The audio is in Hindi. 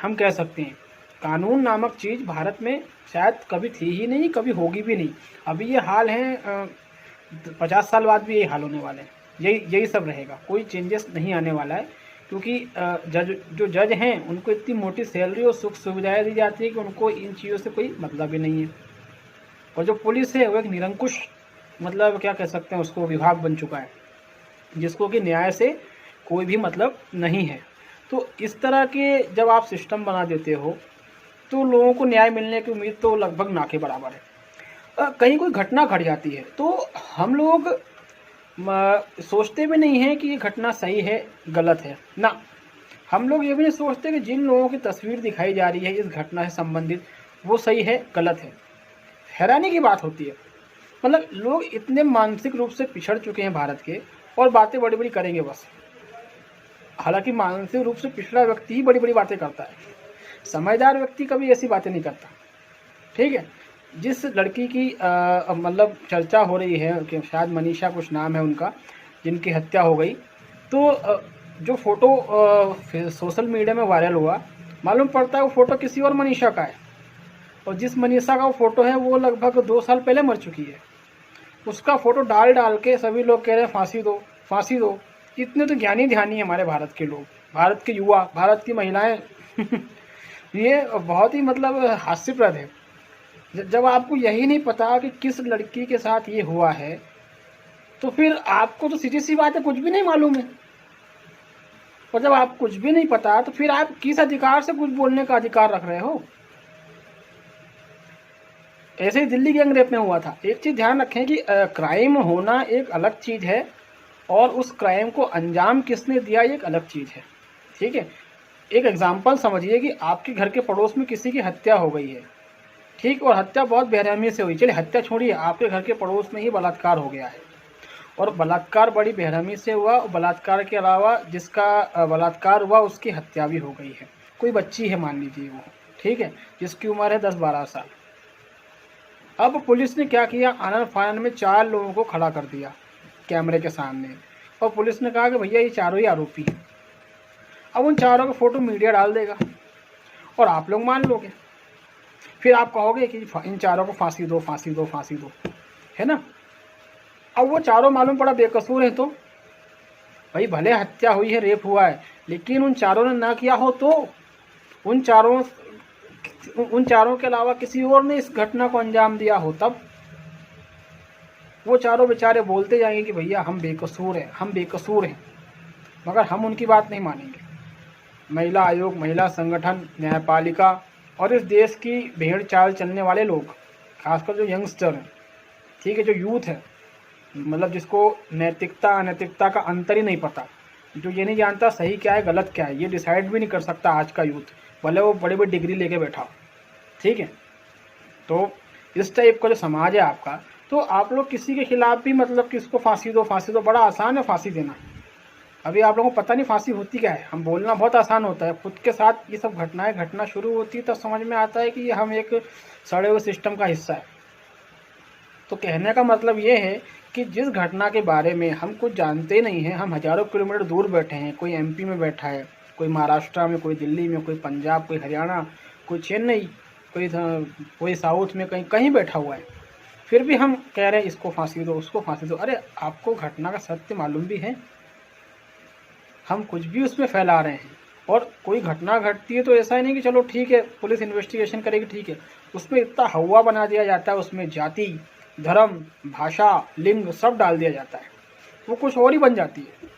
हम कह सकते हैं कानून नामक चीज़ भारत में शायद कभी थी ही नहीं, कभी होगी भी नहीं। अभी ये हाल है, 50 साल बाद भी यही हाल होने वाले हैं, यही सब रहेगा, कोई चेंजेस नहीं आने वाला है। क्योंकि जो जज हैं उनको इतनी मोटी सैलरी और सुख सुविधाएं दी जाती है कि उनको इन चीज़ों से कोई मतलब ही नहीं है। और जो पुलिस है वो एक निरंकुश, मतलब क्या कह सकते हैं उसको, विभाग बन चुका है जिसको कि न्याय से कोई भी मतलब नहीं है। तो इस तरह के जब आप सिस्टम बना देते हो तो लोगों को न्याय मिलने की उम्मीद तो लगभग ना के बराबर है। कहीं कोई घटना घट जाती है तो हम लोग सोचते भी नहीं हैं कि ये घटना सही है गलत है ना। हम लोग ये भी नहीं सोचते कि जिन लोगों की तस्वीर दिखाई जा रही है इस घटना से संबंधित वो सही है गलत है। हैरानी की बात होती है, मतलब लोग इतने मानसिक रूप से पिछड़ चुके हैं भारत के, और बातें बड़ी बड़ी करेंगे बस। हालांकि मानसिक रूप से पिछड़ा व्यक्ति ही बड़ी बड़ी बातें करता है, समझदार व्यक्ति कभी ऐसी बातें नहीं करता। ठीक है, जिस लड़की की मतलब चर्चा हो रही है कि शायद मनीषा कुछ नाम है उनका, जिनकी हत्या हो गई, तो जो फ़ोटो सोशल मीडिया में वायरल हुआ, मालूम पड़ता है वो फ़ोटो किसी और मनीषा का है, और जिस मनीषा का वो फ़ोटो है वो लगभग 2 साल पहले मर चुकी है। उसका फ़ोटो डाल डाल के सभी लोग कह रहे हैं फांसी दो फांसी दो। इतने तो ज्ञानी ध्यानी है हमारे भारत के लोग, भारत के युवा, भारत की महिलाएं ये बहुत ही मतलब हास्यप्रद है। जब आपको यही नहीं पता कि किस लड़की के साथ ये हुआ है, तो फिर आपको तो सीधी सी बात है कुछ भी नहीं मालूम है। और जब आप कुछ भी नहीं पता तो फिर आप किस अधिकार से कुछ बोलने का अधिकार रख रहे हो। ऐसे ही दिल्ली गैंग रेप में हुआ था। एक चीज़ ध्यान रखें कि क्राइम होना एक अलग चीज़ है और उस क्राइम को अंजाम किसने दिया ये एक अलग चीज़ है। ठीक है, एक एग्जाम्पल समझिए कि आपके घर के पड़ोस में किसी की हत्या हो गई है, ठीक, और हत्या बहुत बेरहमी से हुई। चलिए हत्या छोड़िए, आपके घर के पड़ोस में ही बलात्कार हो गया है, और बलात्कार बड़ी बेरहमी से हुआ, और बलात्कार के अलावा जिसका बलात्कार हुआ उसकी हत्या भी हो गई है। कोई बच्ची है मान लीजिए वो, ठीक है, जिसकी उम्र है 10-12 साल। अब पुलिस ने क्या किया, आनन फानन में 4 लोगों को खड़ा कर दिया कैमरे के सामने, और पुलिस ने कहा कि भैया ये चारों ही आरोपी हैं। अब उन चारों का फोटो मीडिया डाल देगा और आप लोग मान लोगे, फिर आप कहोगे कि इन चारों को फांसी दो फांसी दो फांसी दो, है ना। अब वो चारों मालूम पड़ा बेकसूर है, तो भाई भले हत्या हुई है, रेप हुआ है, लेकिन उन चारों ने ना किया हो तो उन चारों के अलावा किसी और ने इस घटना को अंजाम दिया हो, तब वो चारों बेचारे बोलते जाएंगे कि भैया हम बेकसूर हैं, हम बेकसूर हैं, मगर हम उनकी बात नहीं मानेंगे। महिला आयोग, महिला संगठन, न्यायपालिका और इस देश की भेड़ चाल चलने वाले लोग, खासकर जो यंगस्टर हैं, ठीक है, जो यूथ है, मतलब जिसको नैतिकता अनैतिकता का अंतर ही नहीं पता, जो ये नहीं जानता सही क्या है गलत क्या है, ये डिसाइड भी नहीं कर सकता आज का यूथ, भले वो बड़ी बड़ी डिग्री लेके बैठा हो। ठीक है, तो इस टाइप का जो समाज है आपका, तो आप लोग किसी के खिलाफ भी मतलब कि इसको फांसी दो, बड़ा आसान है फांसी देना। अभी आप लोगों को पता नहीं फांसी होती क्या है, हम बोलना बहुत आसान होता है, खुद के साथ ये सब घटनाएं घटना शुरू होती है तब समझ में आता है कि हम एक सड़े हुए सिस्टम का हिस्सा है। तो कहने का मतलब ये है कि जिस घटना के बारे में हम कुछ जानते नहीं हैं, हम हज़ारों किलोमीटर दूर बैठे हैं, कोई एमपी में बैठा है, कोई महाराष्ट्र में, कोई दिल्ली में, कोई पंजाब, कोई हरियाणा, कोई चेन्नई, कोई साउथ में, कहीं कहीं बैठा हुआ है, फिर भी हम कह रहे हैं इसको फांसी दो उसको फांसी दो। अरे आपको घटना का सत्य मालूम भी है, हम कुछ भी उसमें फैला रहे हैं। और कोई घटना घटती है तो ऐसा ही नहीं कि चलो ठीक है पुलिस इन्वेस्टिगेशन करेगी, ठीक है, उसमें इतना हवा बना दिया जाता है, उसमें जाति, धर्म, भाषा, लिंग सब डाल दिया जाता है, वो कुछ और ही बन जाती है।